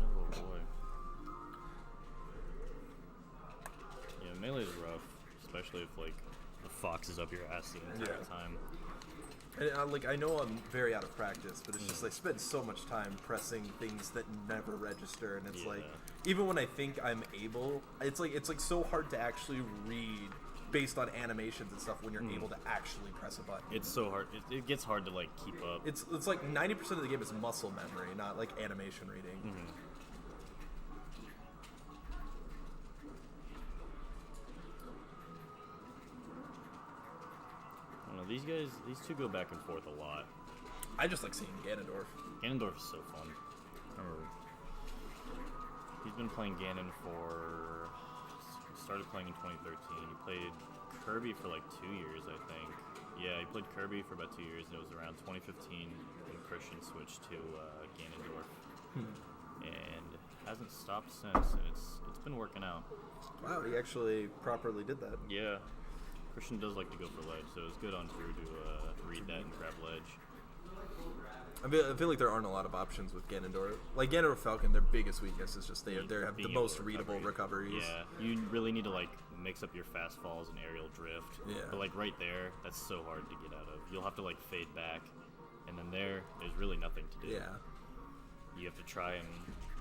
Oh boy. Yeah, melee is rough, especially if like the fox is up your ass the entire time. And I know I'm very out of practice, but it's just I spend so much time pressing things that never register, and it's like even when I think I'm able, it's like so hard to actually read based on animations and stuff when you're able to actually press a button. It's so hard. It gets hard to like keep up. It's like 90% of the game is muscle memory, not like animation reading. I don't know, these two go back and forth a lot. I just like seeing Ganondorf. Ganondorf is so fun. He's been playing Ganon for... started playing in 2013. He played Kirby for like 2 years, I think. Yeah, he played Kirby for about 2 years, and it was around 2015 when Christian switched to Ganondorf. And hasn't stopped since, and it's been working out. Wow, he actually properly did that. Yeah. Christian does like to go for ledge, so it's good on Drew to read that and grab ledge. I feel like there aren't a lot of options with Ganondorf. Like Ganondorf Falcon, their biggest weakness is just they have the most readable recoveries. Yeah, you really need to like mix up your fast falls and aerial drift. Yeah. But like right there, that's so hard to get out of. You'll have to like fade back, and then there's really nothing to do. Yeah. You have to try and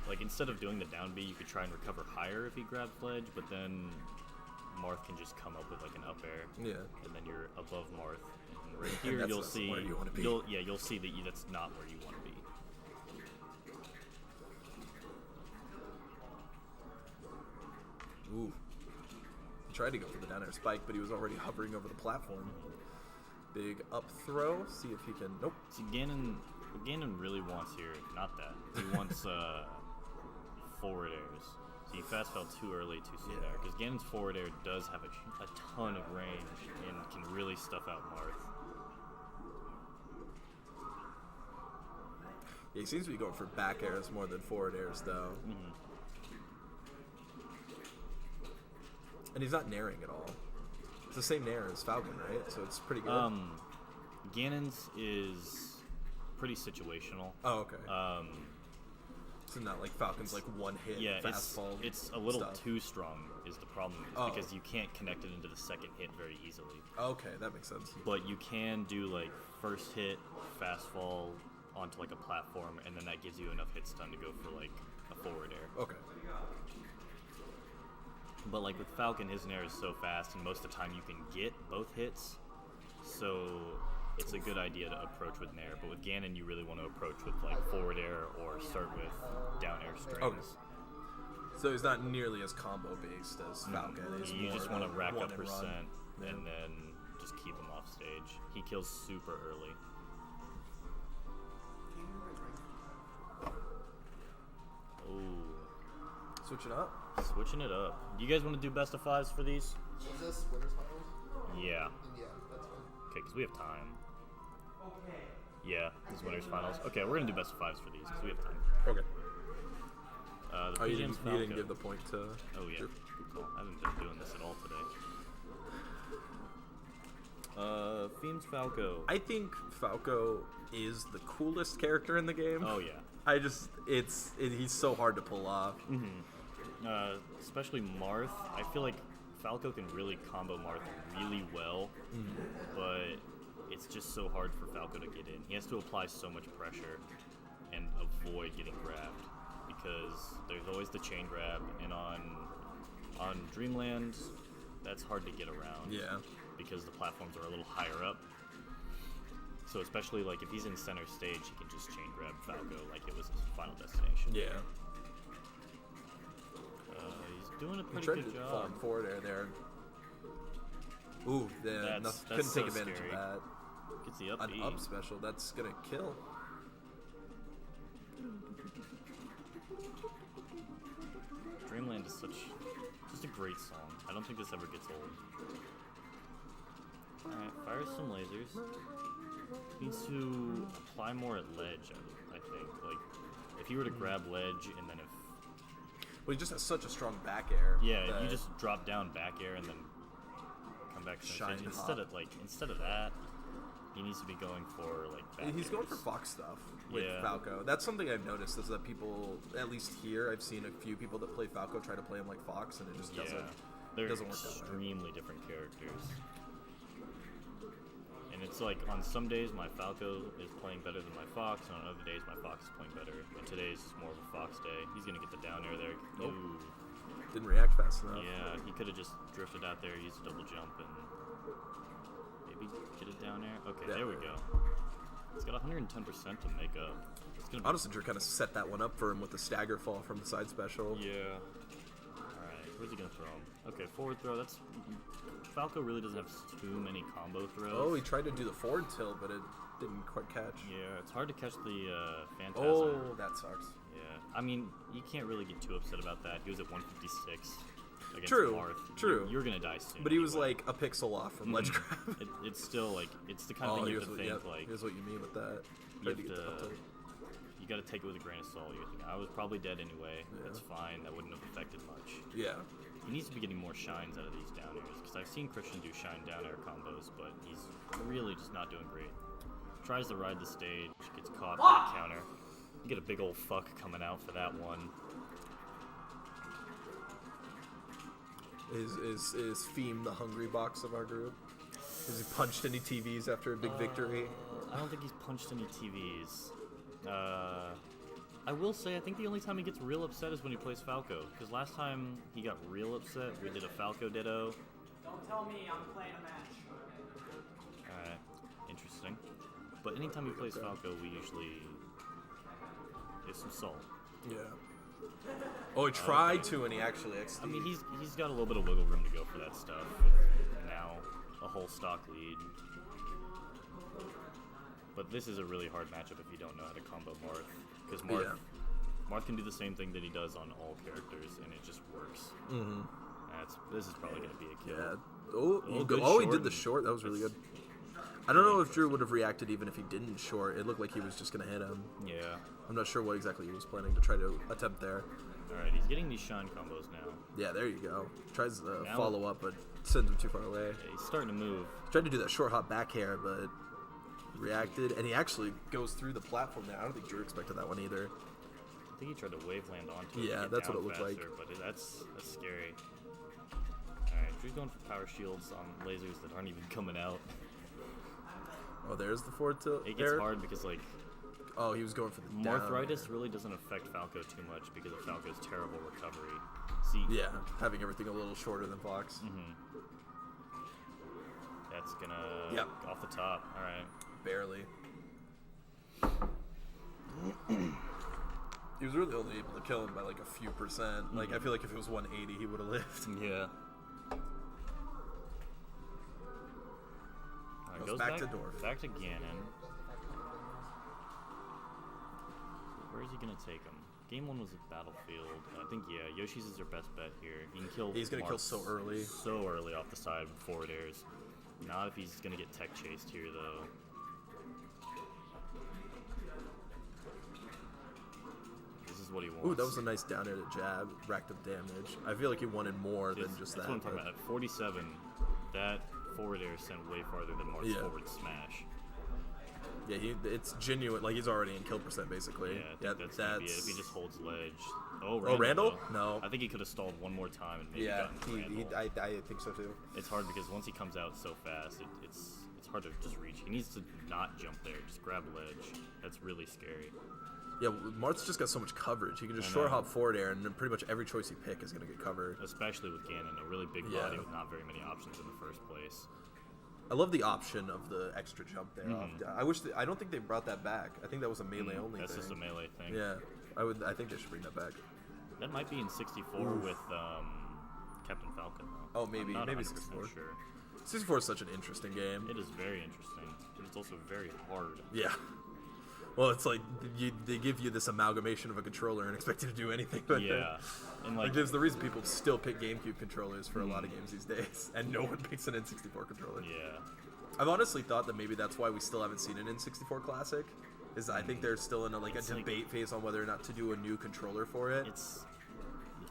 like instead of doing the down B, you could try and recover higher if he grabs ledge, but then Marth can just come up with like an up air. Yeah. And then you're above Marth. And right here you'll see you'll see that that's not where you want to be. Ooh. He tried to go for the down air spike, but he was already hovering over the platform. Big up throw. See if he can. Nope. See, what Ganon really wants here, not that. He wants forward airs. So he fast fell too early, too soon there. Because Ganon's forward air does have a ton of range and can really stuff out Marth. Yeah, he seems to be going for back airs more than forward airs, though. And he's not nairing at all. It's the same nair as Falcon, right? So it's pretty good. Ganon's is pretty situational. Oh, okay. So not like Falcon's like one hit fastball. It's a little too strong is the problem, because you can't connect it into the second hit very easily. Okay, that makes sense. But you can do like first hit, fastball onto like a platform, and then that gives you enough hit stun to go for like a forward air. Okay. But like with Falcon, his nair is so fast, and most of the time you can get both hits, so it's a good idea to approach with nair. But with Ganon, you really want to approach with like forward air or start with down air strings. Okay. So he's not nearly as combo based as Falcon. You just want to rack up percent and then just keep him off stage. He kills super early. Oh. Switching up? Switching it up. Do you guys want to do best of fives for these? Is this winners finals? Yeah. Yeah, that's fine. Okay, because we have time. Yeah, this is winners finals. Okay, we're gonna do best of fives for these because we have time. Okay. The you didn't give the point to... Oh yeah, good call. I haven't been doing this at all today. FEEM's Falco. I think Falco is the coolest character in the game. Oh yeah. He's so hard to pull off. Especially Marth. I feel like Falco can really combo Marth really well, but it's just so hard for Falco to get in. He has to apply so much pressure and avoid getting grabbed, because there's always the chain grab, and on Dreamland, that's hard to get around. Yeah. Because the platforms are a little higher up. So especially like if he's in center stage, he can just chain grab Falco like it was his final destination. Yeah. He's doing a pretty good job. Forward air there. Ooh, couldn't take advantage of that. Gets the up An up special, that's gonna kill. Dreamland is just a great song. I don't think this ever gets old. Alright, fire some lasers. Needs to apply more at ledge, I think. Like, if you were to grab ledge and then Well, he just has such a strong back air. Yeah, you just drop down back air and then come back to Shine instead of that, He needs to be going for like. Back He's going airs. for Fox stuff with Yeah. Falco. That's something I've noticed is that people, at least here, I've seen a few people that play Falco try to play him like Fox, and it just doesn't. They're doesn't work that way. extremely different characters. And it's like on some days my Falco is playing better than my Fox, and on other days my Fox is playing better. And today's more of a Fox day. He's gonna get the down air there. Nope. Ooh. Didn't react fast enough. Yeah, he could have just drifted out there, used a double jump, and maybe get it down air. Okay, Yeah. there we go. He's got 110% to make up. It's gonna be Honestly, Drew kind of set that one up for him with the stagger fall from the side special. Yeah. Alright, where's he gonna throw him? Okay, forward throw, that's... Falco really doesn't have too many combo throws. Oh, he tried to do the forward tilt, but it didn't quite catch. Yeah, it's hard to catch the Phantasm. Oh, that sucks. Yeah, I mean, you can't really get too upset about that. He was at 156 against True, Marth. true. You're gonna die soon. But he was anyway. like a pixel off from ledge grab. It's still like, it's the kind of Oh, thing you here's have to what, think, yeah, like... here's what you mean with that. You Tried have to get the up to, tilt. you gotta take it with a grain of salt. You're thinking, I was probably dead anyway. Yeah. That's fine. That wouldn't have affected much. Yeah. He needs to be getting more shines out of these down airs, because I've seen Christian do shine down air combos, but he's really just not doing great. Tries to ride the stage, gets caught by the counter. You get a big old fuck coming out for that one. Is FEEM the hungry box of our group? Has he punched any TVs after a big victory? I don't think he's punched any TVs. I will say, I think the only time he gets real upset is when he plays Falco, because last time he got real upset, we did a Falco ditto. Don't tell me I'm playing a match. Alright, interesting. But anytime he plays Falco, we usually give some salt. Yeah. Oh, he tried to, and he actually XD. I mean, he's got a little bit of wiggle room to go for that stuff. With now a whole stock lead. But this is a really hard matchup if you don't know how to combo Marth. Because Marth can do the same thing that he does on all characters, and it just works. Mm-hmm. This is probably going to be a kill. Yeah. Oh, good he short. did the short. That was really good. I don't know if Drew would have reacted even if he didn't short. It looked like he was just going to hit him. Yeah. I'm not sure what exactly he was planning to try to attempt there. Alright, he's getting these shine combos now. Yeah, there you go. Tries to Now- follow up, but sends him too far away. Yeah, he's starting to move. Tried to do that short hop back air, but reacted, and he actually goes through the platform there. I don't think Drew expected that one either. I think he tried to wave land onto it. Yeah, to get that's what down it looked like. faster, But that's scary. Alright, Drew's going for power shields on lasers that aren't even coming out. Oh, there's the forward tilt. It gets air. hard because, like, Oh, he was going for the down Marthritis air. really doesn't affect Falco too much because of Falco's terrible recovery. See, Yeah, having everything a little shorter than Fox. that's gonna Yep. off the top. Alright. Barely. He was really only able to kill him by like a few percent. Like, I feel like if it was 180, he would have lived. Yeah. Alright, Goes back to Dorf. Back to Ganon. Where is he gonna take him? Game 1 was a battlefield. I think, yeah, Yoshi's is their best bet here. He can kill. He's gonna kill Marth so early. So early off the side with forward airs. Not if he's gonna get tech chased here, though. This is what he wants. Ooh, that was a nice down air to jab. Racked up damage. I feel like he wanted more than just That's that. what I'm talking but- about. At 47, that forward air sent way farther than Marth's Yeah. forward smash. Yeah, it's genuine. Like, he's already in kill percent, basically. Yeah, I think that's gonna be it if he just holds ledge. Oh, Randall? though. No. I think he could have stalled one more time and maybe Yeah, gotten Randall. I think so too. It's hard because once he comes out so fast, it's hard to just reach. He needs to not jump there, just grab ledge. That's really scary. Yeah, Marth's just got so much coverage. He can just I short know. hop forward air, and then pretty much every choice he pick is going to get covered. Especially with Ganon, a really big Yeah. body with not very many options in the first place. I love the option of the extra jump there. I don't think they brought that back. I think that was a melee only That's thing. just a melee thing. Yeah, I think they should bring that back. That might be in 64 with Captain Falcon, though. Oh, maybe- I'm not maybe 100% 64. sure. 64 is such an interesting game. It is very interesting, but it's also very hard. Yeah. Well, it's like they give you this amalgamation of a controller and expect you to do anything with it. Yeah, and Like, like there's the reason people still pick GameCube controllers for a lot of games these days, and no one picks an N64 controller. yeah, I've honestly thought that maybe that's why we still haven't seen an N64 Classic. Is I think they're still in a It's like- debate phase on whether or not to do a new controller for it. it's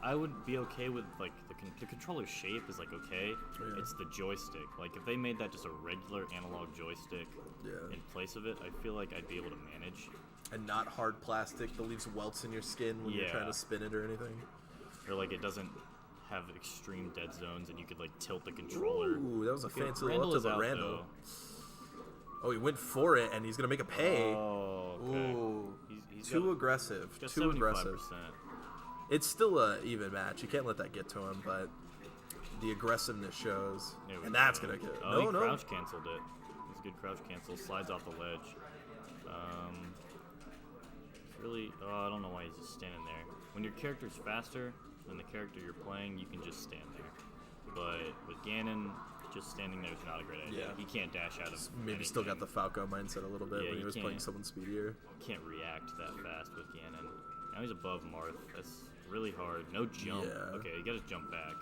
I would be okay with like the controller shape is like okay. Yeah. It's the joystick. Like if they made that just a regular analog joystick Yeah. in place of it, I feel like I'd be able to manage. And not hard plastic that leaves welts in your skin when you're Yeah. trying to spin it or anything. Or like it doesn't have extreme dead zones and you could like tilt the controller. Ooh, that was a Okay, fancy Randall little is up to out, Randall. though. Oh, he went for it, and he's gonna make a pay. Oh, okay. Ooh, He's too got- aggressive. got Too aggressive. 75%. It's still a even match. You can't let that get to him, but the aggressiveness shows, There we and that's go. gonna get. Oh, he No, no. crouch canceled it. It's a good crouch cancel. Slides off the ledge. It's really. Oh, I don't know why he's just standing there. When your character's faster than the character you're playing, you can just stand there. But with Ganon, just standing there is not a great idea. Yeah. He can't dash out of. Maybe still got the anything. Falco mindset a little bit Yeah, when he you was playing can't. someone speedier. Can't react that fast with Ganon. Now he's above Marth. That's really hard. No jump. Yeah. Okay, you gotta jump back.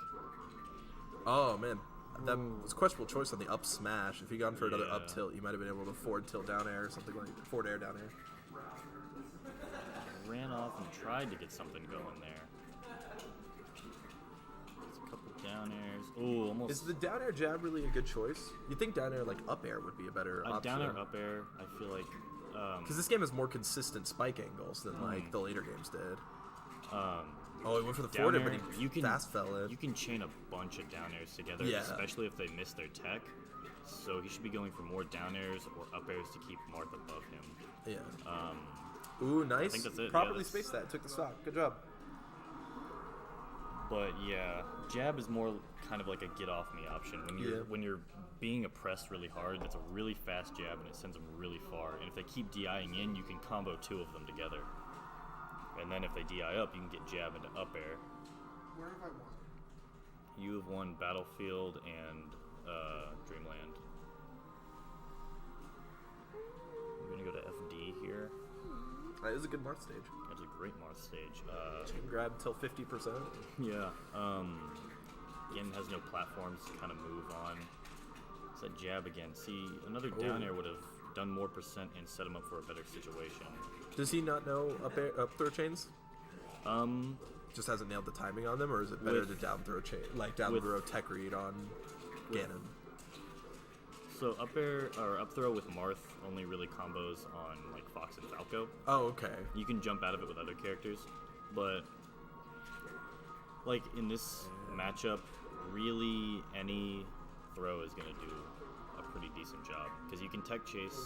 Oh man, that was a questionable choice on the up smash. If he gone for another Yeah. up tilt, you might have been able to forward tilt down air or something like forward air down air. Ran off and tried to get something going there. Gets a couple down airs. Ooh, almost. Is the down air jab really a good choice? You think down air like up air would be a better option? down air, up air. I feel like. Because this game has more consistent spike angles than like the later games did. Oh, he went for the Down forward air, air, but he you can fast fell it. You can chain a bunch of down airs together, Yeah. especially if they miss their tech. So he should be going for more down airs or up airs to keep Marth above him. Yeah. Ooh, nice. think that's it, yeah, Properly that's- spaced that. Took the stock. Good job. But yeah, jab is more kind of like a get off me option when you're being oppressed really hard. That's a really fast jab and it sends them really far. And if they keep DIing in, you can combo two of them together. And then if they DI up, you can get jab into up air. Where have I won? You have won Battlefield and Dreamland. We're gonna go to FD here. That is a good Marth stage. That's a great Marth stage. Chain grab till 50%. Yeah. Again, has no platforms to kind of move on. It's that jab again. See, another down air would have done more percent and set him up for a better situation. Does he not know up throw chains? Just hasn't nailed the timing on them, or is it better to down throw chain, like down throw tech read on Ganon? So up air or up throw with Marth only really combos on like Fox and Falco. Oh, okay. You can jump out of it with other characters, but like in this matchup, really any throw is gonna do a pretty decent job because you can tech chase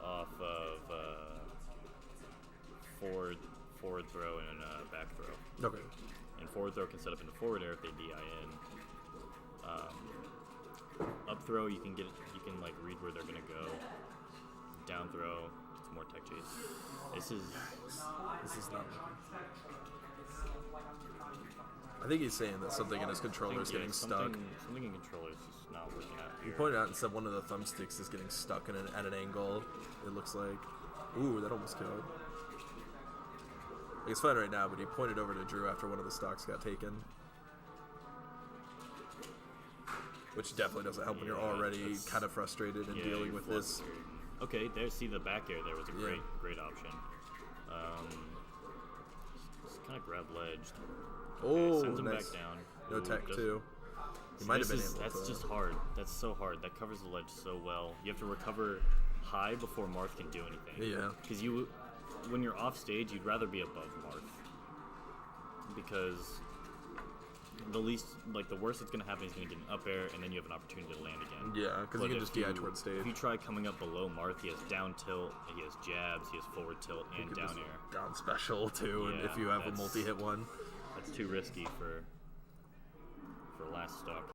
off of forward throw and back throw. Okay. And forward throw can set up into forward air if they DI in. Up throw you can like read where they're gonna go. Down throw, it's more tech chase. This is not. I think he's saying that something in his controller is yeah, getting stuck. Something in controller is just not working out He here. pointed out and said one of the thumbsticks is getting stuck at an angle. It looks like. Ooh, that almost killed. It's fine right now, but he pointed over to Drew after one of the stocks got taken. Which definitely doesn't help when you're Yeah, already that's- kind of frustrated and Yeah, dealing you're with this. flustered. Okay, there. See the back air. There was a Yeah. great option. Just kind of grab ledged. Oh, Sends him nice. back down. No Ooh, tech just- too. He See, might have been this is- able That's to. just hard. That's so hard. That covers the ledge so well. You have to recover high before Marth can do anything. Yeah. Because when you're off stage, you'd rather be above Marth. Because the worst that's gonna happen is gonna get an up air, and then you have an opportunity to land again. Yeah, because But you can if just DI towards stage. If you try coming up below Marth, he has down tilt, he has jabs, he has forward tilt, You and could down just air. down special too, and Yeah, if you have a that's- multi-hit one. That's too risky for last stock.